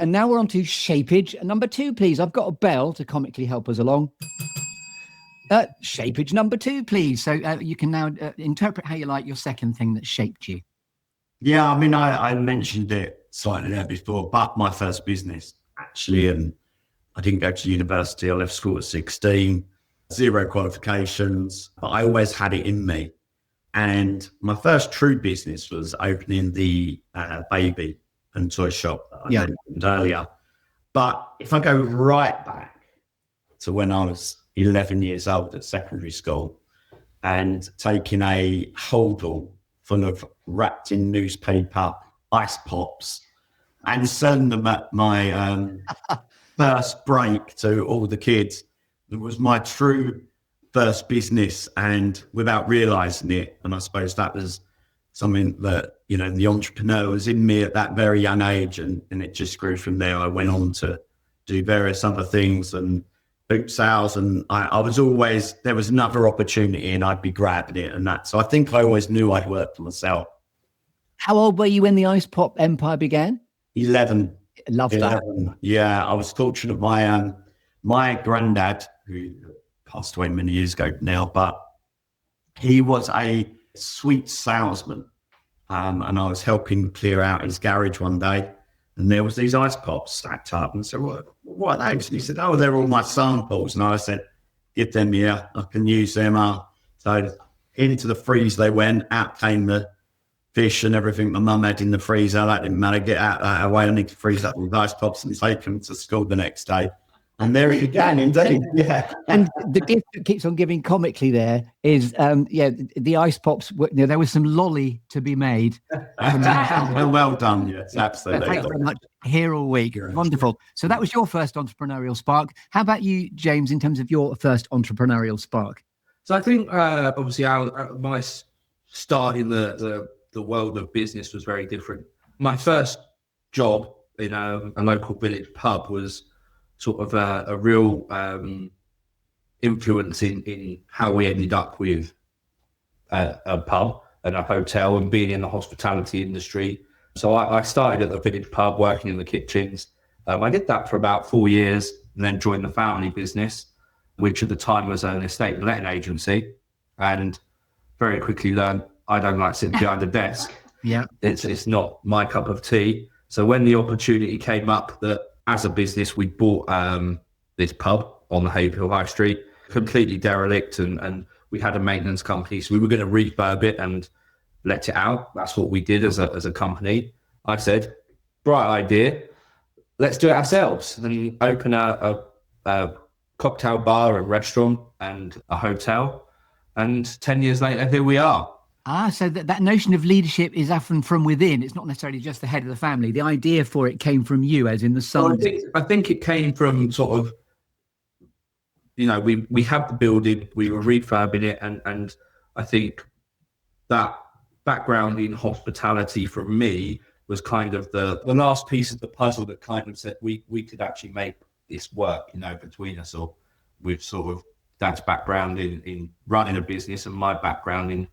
And now we're on to shapeage. Number 2, please. I've got a bell to comically help us along. Shapeage number 2, please. So you can now interpret how you like your second thing that shaped you. Yeah, I mean, I mentioned it slightly there before, but my first business, actually, and I didn't go to university. I left school at 16, 0 qualifications, but I always had it in me. And my first true business was opening the baby and toy shop that I mentioned earlier. But if I go right back to when I was 11 years old at secondary school and taking a holdall full of wrapped in newspaper ice pops and selling them at my first break to all the kids, it was my true first business, and without realizing it. And I suppose that was something that, you know, the entrepreneur was in me at that very young age, and it just grew from there. I went on to do various other things and boot sales, and I was always, there was another opportunity and I'd be grabbing it and that. So I think I always knew I'd work for myself. How old were you when the ice pop empire began? 11. Love 11. that. Yeah, I was fortunate. My granddad, who passed away many years ago now, but he was a sweet salesman. And I was helping clear out his garage one day, and there was these ice pops stacked up. And I said, what are those? And he said, oh, they're all my samples. And I said, give them here, I can use them. So into the freeze they went, out came the fish and everything my mum had in the freezer. That didn't matter, get out that way. I need to freeze up with ice pops and take them to school the next day. And there it began, indeed. Yeah. And the gift that keeps on giving comically there is, the ice pops. There was some lolly to be made. Well done. Yes, absolutely. Thanks very much. Here all week. Wonderful. So that was your first entrepreneurial spark. How about you, James, in terms of your first entrepreneurial spark? So I think obviously my start in the world of business was very different. My first job in a local village pub was sort of a real influence in how we ended up with a pub and a hotel and being in the hospitality industry. So I started at the village pub working in the kitchens. I did that for about 4 years and then joined the family business, which at the time was an estate and letting agency, and very quickly learned I don't like sitting behind a desk. Yeah, it's not my cup of tea. So when the opportunity came up that as a business, we bought this pub on the Haverhill High Street, completely derelict, and we had a maintenance company. So we were going to refurb it and let it out. That's what we did as a company. I said, bright idea, let's do it ourselves. And open a cocktail bar, a restaurant and a hotel. And 10 years later, here we are. So that notion of leadership is often from within. It's not necessarily just the head of the family. The idea for it came from you, as in the son. Well, I think it came from sort of, we had the building, we were refurbing it, and I think that background in hospitality for me was kind of the last piece of the puzzle that kind of said we could actually make this work, between us, or with sort of Dad's background in running a business and my background in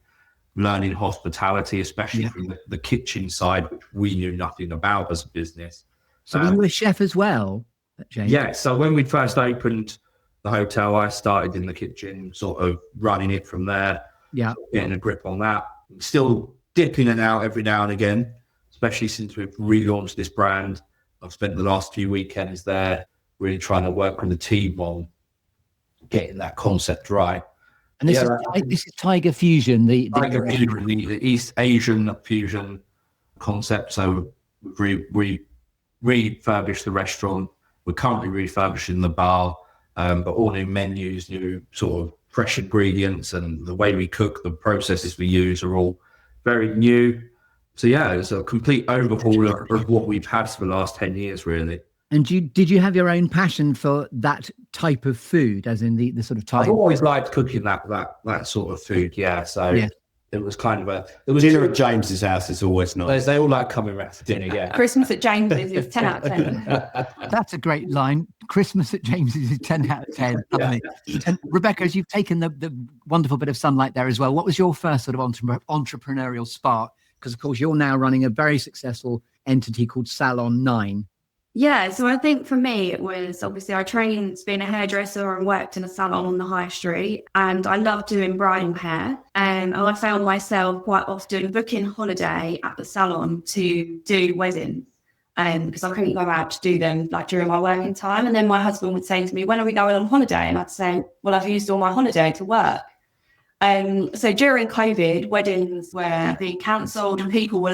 learning hospitality, especially from the kitchen side, which we knew nothing about as a business. So you were a chef as well, James? Yeah, so when we first opened the hotel, I started in the kitchen, sort of running it from there, getting a grip on that. Still dipping it out every now and again, especially since we've relaunched this brand. I've spent the last few weekends there really trying to work with the team on getting that concept right. And this is Tiger Fusion, the East Asian fusion concept. So we refurbished the restaurant. We're currently refurbishing the bar, but all new menus, new sort of fresh ingredients, and the way we cook, the processes we use are all very new. So it's a complete overhaul of what we've had for the last 10 years, really. And did you have your own passion for that type of food, as in the sort of type? I've always liked cooking that sort of food. So it was kind of dinner at James's house is always nice. They all like coming around for dinner. Yeah, Christmas at James's is 10 out of 10. That's a great line. Christmas at James's is 10 out of 10. And Rebecca, as you've taken the wonderful bit of sunlight there as well, what was your first sort of entrepreneurial spark? Because of course you're now running a very successful entity called Salon 9. Yeah, so I think for me, it was obviously I trained being a hairdresser and worked in a salon on the high street, and I love doing bridal hair. And I found myself quite often booking holiday at the salon to do weddings, because I couldn't go out to do them like during my working time. And then my husband would say to me, "When are we going on holiday?" And I'd say, "Well, I've used all my holiday to work." So during COVID, weddings were being cancelled and people were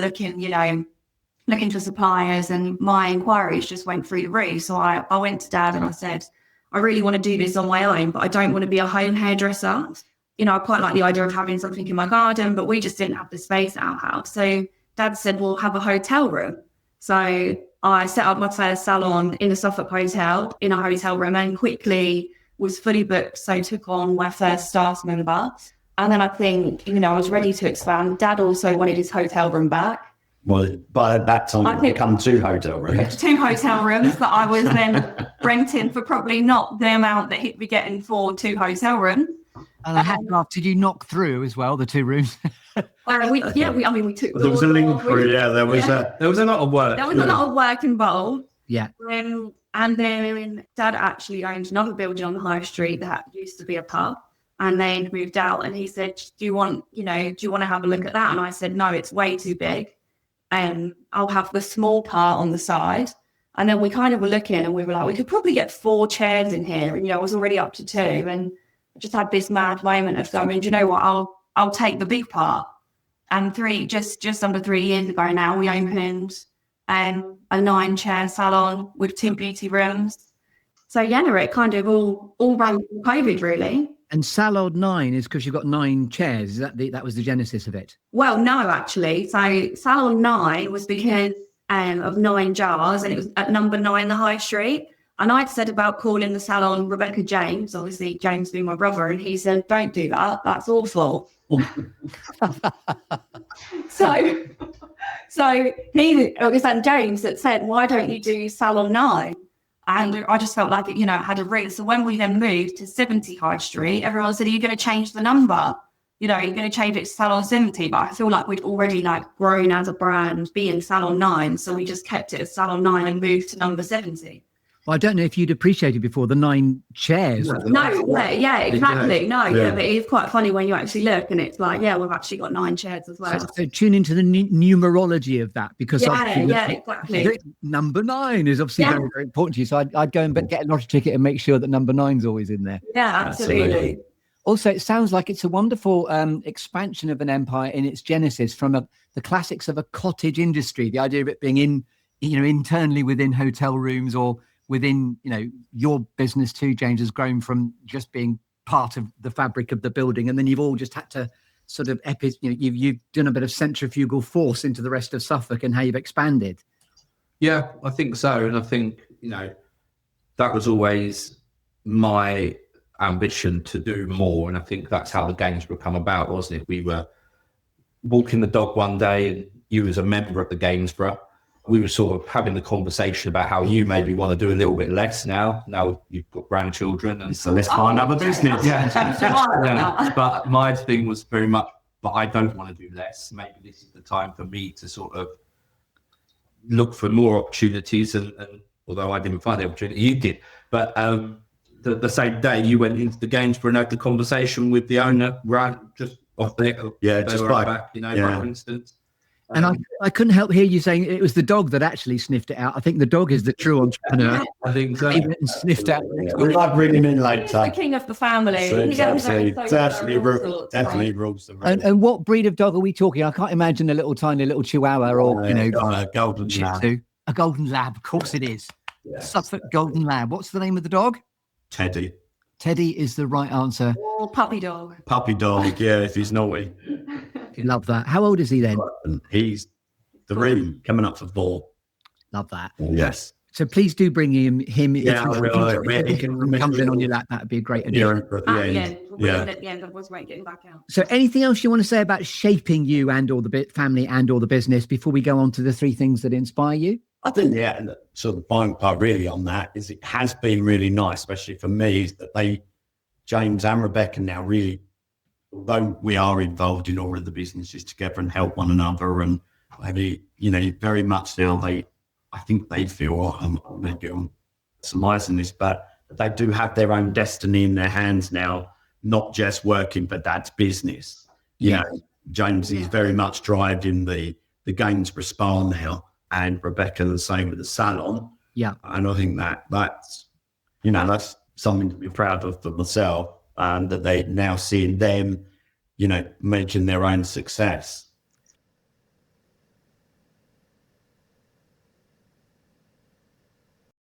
looking for suppliers, and my enquiries just went through the roof. So I went to Dad and I said, I really want to do this on my own, but I don't want to be a home hairdresser. I quite like the idea of having something in my garden, but we just didn't have the space at our house. So Dad said, we'll have a hotel room. So I set up my first salon in the Suffolk Hotel, in a hotel room, and quickly was fully booked. So took on my first staff member. And then I think, I was ready to expand. Dad also wanted his hotel room back. Well, by that time, it become 2 hotel rooms. 2 hotel rooms that I was then renting for probably not the amount that he'd be getting for 2 hotel rooms. And I had to ask, did you knock through as well, the 2 rooms? We took. There was a link through. Yeah, there was a lot of work. There was a lot of work involved. Yeah. And then Dad actually owned another building on the high street that used to be a pub, and then moved out. And he said, "Do you want to have a look at that?" And I said, "No, it's way too big. I'll have the small part on the side." And then we kind of were looking and we were like, we could probably get 4 chairs in here. And, I was already up to 2. And I just had this mad moment of going, do you know what? I'll take the big part. And just under 3 years ago now, we opened a 9-chair salon with 2 beauty rooms. So yeah, it kind of all ran through COVID really. And Salon 9 is because you've got 9 chairs. Is that was the genesis of it? Well, no, actually. So Salon 9 was because of 9 jars, and it was at number 9 the high street. And I'd said about calling the salon Rebecca James, obviously James being my brother, and he said, "Don't do that. That's awful." So it was then James that said, "Why don't you do Salon 9? And I just felt like it, had a ring. So when we then moved to 70 High Street, everyone said, "Are you going to change the number? You're going to change it to Salon 70. But I feel like we'd already grown as a brand being Salon 9. So we just kept it as Salon 9 and moved to number 70. Well, I don't know if you'd appreciated before the 9 chairs. Yeah, exactly. No, yeah, but it's quite funny when you actually look and it's like, yeah, we've actually got 9 chairs as well. So tune into the numerology of that, because exactly. Number 9 is obviously very, very important to you. So I'd go and get a lottery ticket and make sure that number 9's always in there. Yeah, absolutely. Also, it sounds like it's a wonderful expansion of an empire in its genesis from the classics of a cottage industry. The idea of it being internally within hotel rooms or within, your business too, James, has grown from just being part of the fabric of the building. And then you've all just had to sort of, you've done a bit of centrifugal force into the rest of Suffolk and how you've expanded. Yeah, I think so. And I think, that was always my ambition to do more. And I think that's how the Gainsborough come about, wasn't it? We were walking the dog one day and you as a member of the Gainsborough, we were sort of having the conversation about how you maybe want to do a little bit less now you've got grandchildren. And so let's find another business. Yeah. But my thing was very much, but I don't want to do less. Maybe this is the time for me to sort of look for more opportunities. And although I didn't find the opportunity, you did. But the same day you went into the Gainsborough and had the conversation with the owner, right, just off there. Yeah, just back, for instance. And I couldn't help hear you saying it was the dog that actually sniffed it out. I think the dog is the true entrepreneur. I think so. He went and sniffed out. We might bring him in later. He's the king of the family. So definitely rules the room. And what breed of dog are we talking? I can't imagine a tiny little Chihuahua or a golden lab. A golden lab, of course it is. Yeah. Suffolk Golden Lab. What's the name of the dog? Teddy. Teddy is the right answer. Oh, puppy dog. Puppy dog, yeah, if he's naughty. Love that. How old is he then? He's 3, coming up for 4. Love that. Yes. So please do bring him. Yeah, if he comes in on your lap, that'd be a great idea. At the end, I was getting back out. So anything else you want to say about shaping you and or the family and or the business before we go on to the 3 things that inspire you? I think, so the final part really on that is it has been really nice, especially for me, is that James and Rebecca now really, although we are involved in all of the businesses together and help one another, and maybe, very much now I think they feel, maybe I'm surmising this, but they do have their own destiny in their hands now, not just working for dad's business. You know, James is very much driving the Gainsborough Spa now, and Rebecca the same with the salon. Yeah. And I think that's something to be proud of for myself, and that they now seeing them, making their own success.